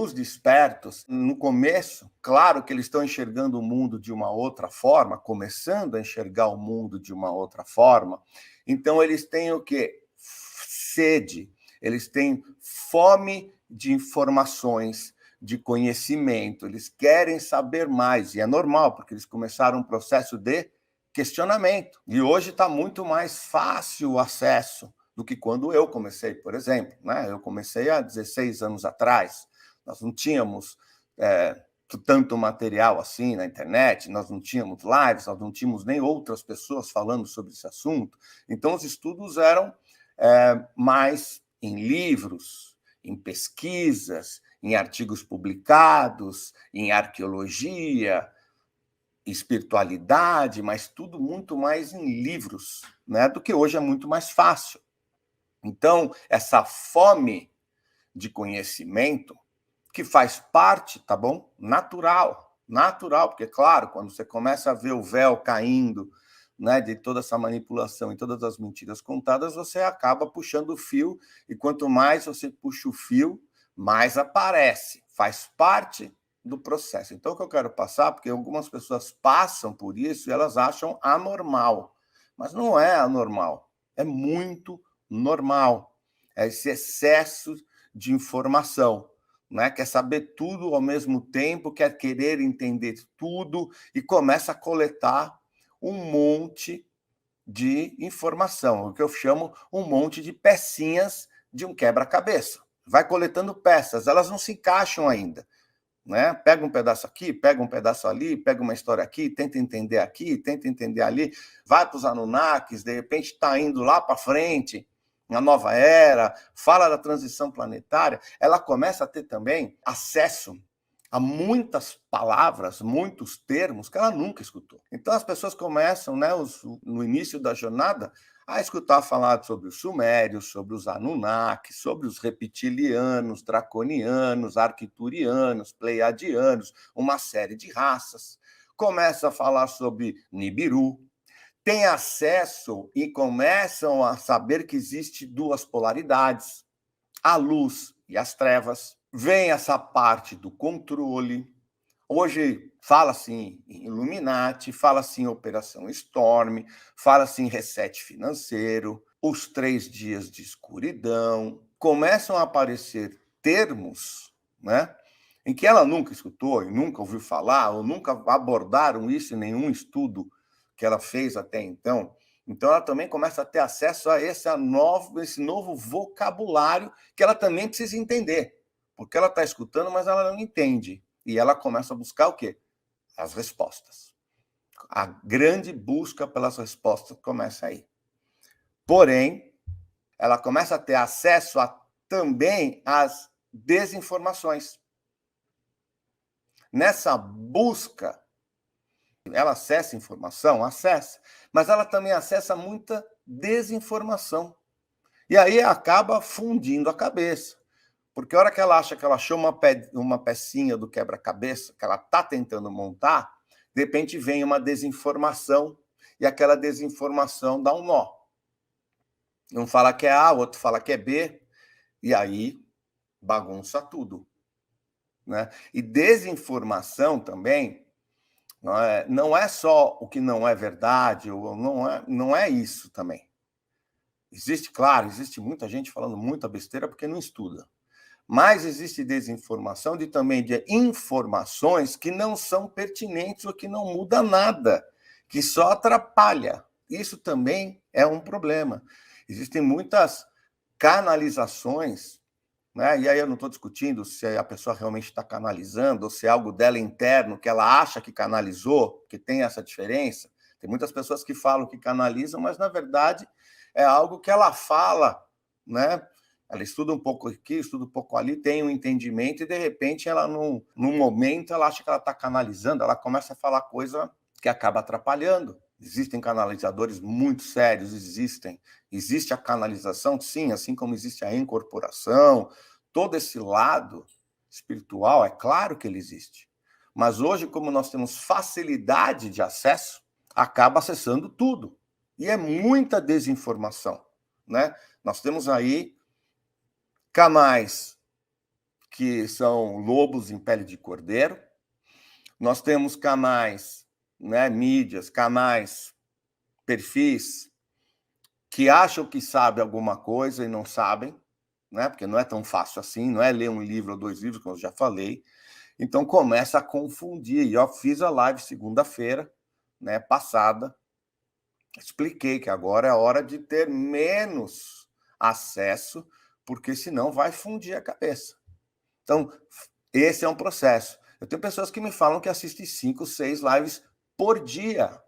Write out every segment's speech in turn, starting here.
os despertos, no começo, claro que eles estão enxergando o mundo de uma outra forma, começando a enxergar o mundo de uma outra forma, então eles têm o quê? Sede, eles têm fome de informações, de conhecimento, eles querem saber mais, e é normal, porque eles começaram um processo de questionamento, e hoje está muito mais fácil o acesso do que quando eu comecei, por exemplo, né? Eu comecei há 16 anos atrás, nós não tínhamos tanto material assim na internet, nós não tínhamos lives, nós não tínhamos nem outras pessoas falando sobre esse assunto, então os estudos eram mais em livros, em pesquisas, em artigos publicados, em arqueologia, espiritualidade, mas tudo muito mais em livros, né, do que hoje é muito mais fácil. Então, essa fome de conhecimento, que faz parte, tá bom? Natural, porque, claro, quando você começa a ver o véu caindo, né, de toda essa manipulação e todas as mentiras contadas, você acaba puxando o fio, e quanto mais você puxa o fio, mais aparece. Faz parte do processo. Então, o que eu quero passar, porque algumas pessoas passam por isso e elas acham anormal, mas não é anormal, é muito normal. É esse excesso de informação, né? Quer saber tudo ao mesmo tempo, quer querer entender tudo e começa a coletar um monte de informação, o que eu chamo um monte de pecinhas de um quebra-cabeça. Vai coletando peças, elas não se encaixam ainda, né? Pega um pedaço aqui, pega um pedaço ali, pega uma história aqui, tenta entender ali, vai para os Anunnakis, de repente está indo lá para frente, na nova era, fala da transição planetária, ela começa a ter também acesso a muitas palavras, muitos termos que ela nunca escutou. Então as pessoas começam, né, no início da jornada, a escutar falar sobre os sumérios, sobre os Anunnakis, sobre os reptilianos, draconianos, arcturianos, pleiadianos, uma série de raças. Começa a falar sobre Nibiru, tem acesso e começam a saber que existe duas polaridades, a luz e as trevas. Vem essa parte do controle. Hoje fala-se em Illuminati, fala-se em Operação Storm, fala-se em reset financeiro, os 3 dias de escuridão. Começam a aparecer termos, né, em que ela nunca escutou e nunca ouviu falar, ou nunca abordaram isso em nenhum estudo que ela fez até então. Então, ela também começa a ter acesso a esse novo vocabulário que ela também precisa entender, porque ela está escutando, mas ela não entende. E ela começa a buscar o quê? As respostas. A grande busca pelas respostas começa aí. Porém, ela começa a ter acesso também às desinformações. Nessa busca, ela acessa informação? Acessa. Mas ela também acessa muita desinformação. E aí acaba fundindo a cabeça. Porque a hora que ela acha que ela achou uma pecinha do quebra-cabeça, que ela está tentando montar, de repente vem uma desinformação, e aquela desinformação dá um nó. Um fala que é A, o outro fala que é B, e aí bagunça tudo, né? E desinformação também não é só o que não é verdade, ou não é isso também. Existe muita gente falando muita besteira porque não estuda. Mas existe desinformação também de informações que não são pertinentes ou que não muda nada, que só atrapalha. Isso também é um problema. Existem muitas canalizações, né? E aí eu não estou discutindo se a pessoa realmente está canalizando ou se é algo dela interno que ela acha que canalizou, que tem essa diferença. Tem muitas pessoas que falam que canalizam, mas na verdade é algo que ela fala, né? Ela estuda um pouco aqui, estuda um pouco ali, tem um entendimento e, de repente, ela, num momento, ela acha que ela está canalizando, ela começa a falar coisa que acaba atrapalhando. Existem canalizadores muito sérios, existem. Existe a canalização, sim, assim como existe a incorporação, todo esse lado espiritual, é claro que ele existe. Mas hoje, como nós temos facilidade de acesso, acaba acessando tudo. E é muita desinformação, né? Nós temos aí canais que são lobos em pele de cordeiro. Nós temos canais, né, mídias, canais, perfis que acham que sabem alguma coisa e não sabem, né? Porque não é tão fácil assim, não é ler um livro ou 2 livros, como eu já falei. Então começa a confundir. E eu fiz a live segunda-feira, né, passada, expliquei que agora é a hora de ter menos acesso, porque senão vai fundir a cabeça. Então, esse é um processo. Eu tenho pessoas que me falam que assistem 5, 6 lives por dia.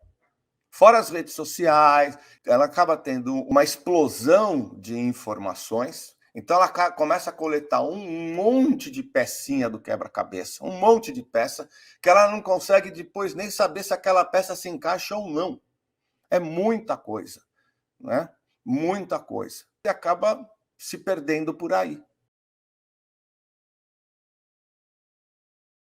Fora as redes sociais, ela acaba tendo uma explosão de informações. Então, ela começa a coletar um monte de pecinha do quebra-cabeça, um monte de peça, que ela não consegue depois nem saber se aquela peça se encaixa ou não. É muita coisa, né? Muita coisa. E acaba se perdendo por aí.